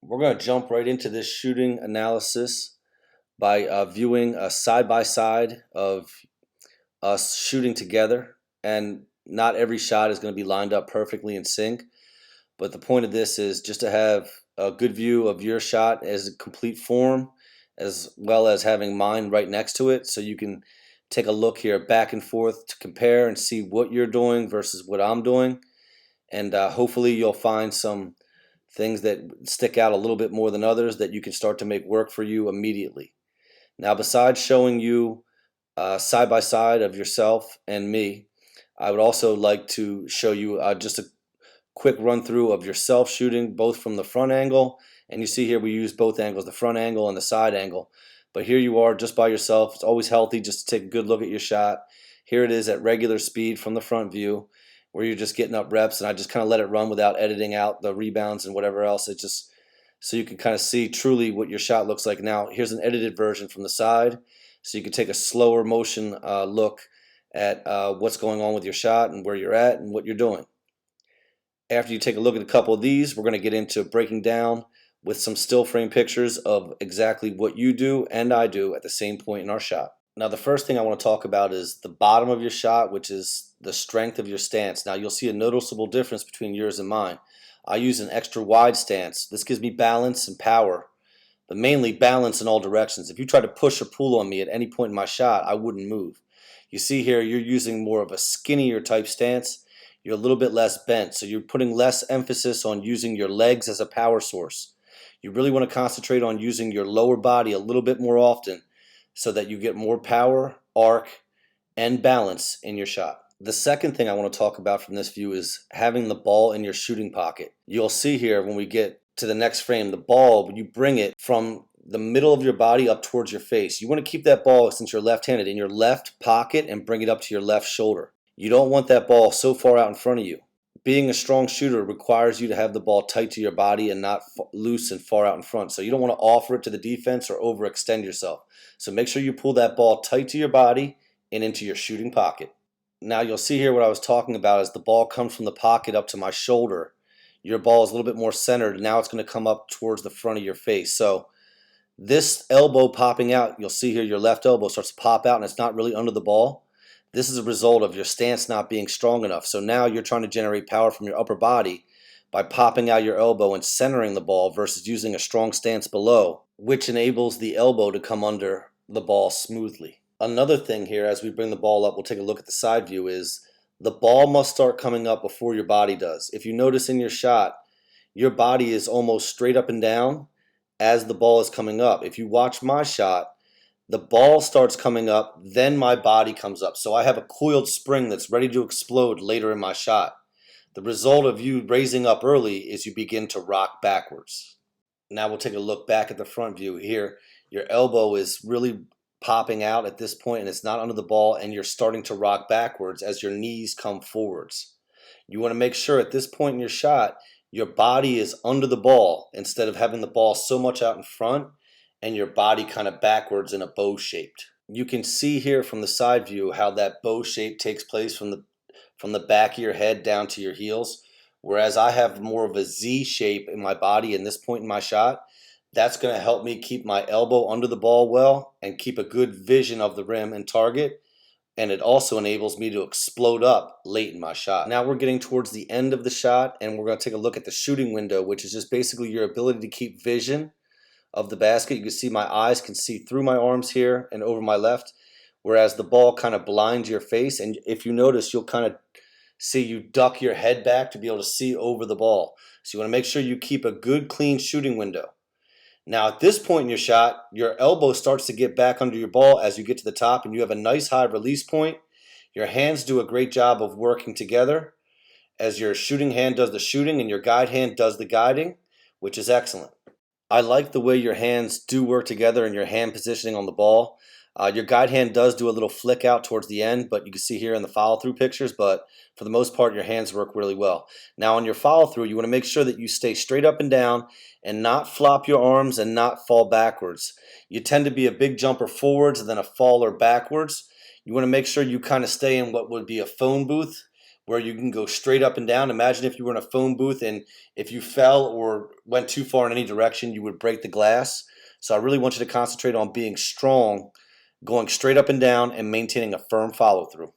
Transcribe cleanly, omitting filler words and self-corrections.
We're going to jump right into this shooting analysis by viewing a side by side of us shooting together. And not every shot is going to be lined up perfectly in sync, but the point of this is just to have a good view of your shot as a complete form, as well as having mine right next to it, so you can take a look here back and forth to compare and see what you're doing versus what I'm doing. And hopefully you'll find some things that stick out a little bit more than others that you can start to make work for you immediately. Now, besides showing you side by side of yourself and me, I would also like to show you just a quick run through of yourself shooting both from the front angle, and you see here we use both angles, the front angle and the side angle. But here you are just by yourself. It's always healthy just to take a good look at your shot. Here it is at regular speed from the front view, where you're just getting up reps, and I just kind of let it run without editing out the rebounds and whatever else. It just so you can kind of see truly what your shot looks like. Now here's an edited version from the side, so you can take a slower motion look at what's going on with your shot and where you're at and what you're doing. After you take a look at a couple of these, we're going to get into breaking down with some still frame pictures of exactly what you do and I do at the same point in our shot. Now, the first thing I want to talk about is the bottom of your shot, which is the strength of your stance. Now, you'll see a noticeable difference between yours and mine. I use an extra wide stance. This gives me balance and power, but mainly balance in all directions. If you try to push or pull on me at any point in my shot, I wouldn't move. You see here, you're using more of a skinnier type stance. You're a little bit less bent, so you're putting less emphasis on using your legs as a power source. You really want to concentrate on using your lower body a little bit more often so that you get more power, arc, and balance in your shot. The second thing I want to talk about from this view is having the ball in your shooting pocket. You'll see here when we get to the next frame, the ball, when you bring it from the middle of your body up towards your face, you want to keep that ball, since you're left-handed, in your left pocket and bring it up to your left shoulder. You don't want that ball so far out in front of you. Being a strong shooter requires you to have the ball tight to your body and not loose and far out in front. So you don't want to offer it to the defense or overextend yourself. So make sure you pull that ball tight to your body and into your shooting pocket. Now you'll see here what I was talking about is the ball comes from the pocket up to my shoulder. Your ball is a little bit more centered. Now it's going to come up towards the front of your face. So this elbow popping out, you'll see here your left elbow starts to pop out and it's not really under the ball. This is a result of your stance not being strong enough. So now you're trying to generate power from your upper body by popping out your elbow and centering the ball versus using a strong stance below, which enables the elbow to come under the ball smoothly. Another thing here, as we bring the ball up, we'll take a look at the side view, is the ball must start coming up before your body does. If you notice in your shot, your body is almost straight up and down as the ball is coming up. If you watch my shot, the ball starts coming up, then my body comes up. So I have a coiled spring that's ready to explode later in my shot. The result of you raising up early is you begin to rock backwards. Now we'll take a look back at the front view here. Your elbow is really popping out at this point and it's not under the ball, and you're starting to rock backwards as your knees come forwards. You want to make sure at this point in your shot, your body is under the ball instead of having the ball so much out in front and your body kind of backwards in a bow shaped. You can see here from the side view how that bow shape takes place from the back of your head down to your heels, whereas I have more of a Z shape in my body in this point in my shot. That's going to help me keep my elbow under the ball well and keep a good vision of the rim and target, and it also enables me to explode up late in my shot. Now we're getting towards the end of the shot, and we're going to take a look at the shooting window, which is just basically your ability to keep vision of the basket. You can see my eyes can see through my arms here and over my left, whereas the ball kind of blinds your face. And if you notice, you'll kind of see you duck your head back to be able to see over the ball. So you want to make sure you keep a good, clean shooting window. Now at this point in your shot, your elbow starts to get back under your ball as you get to the top, and you have a nice high release point. Your hands do a great job of working together as your shooting hand does the shooting and your guide hand does the guiding, which is excellent. I like the way your hands do work together and your hand positioning on the ball. Your guide hand does do a little flick out towards the end, but you can see here in the follow-through pictures, but for the most part, your hands work really well. Now on your follow-through, you want to make sure that you stay straight up and down and not flop your arms and not fall backwards. You tend to be a big jumper forwards and then a faller backwards. You want to make sure you kind of stay in what would be a phone booth, where you can go straight up and down. Imagine if you were in a phone booth and if you fell or went too far in any direction, you would break the glass. So I really want you to concentrate on being strong, going straight up and down, and maintaining a firm follow through.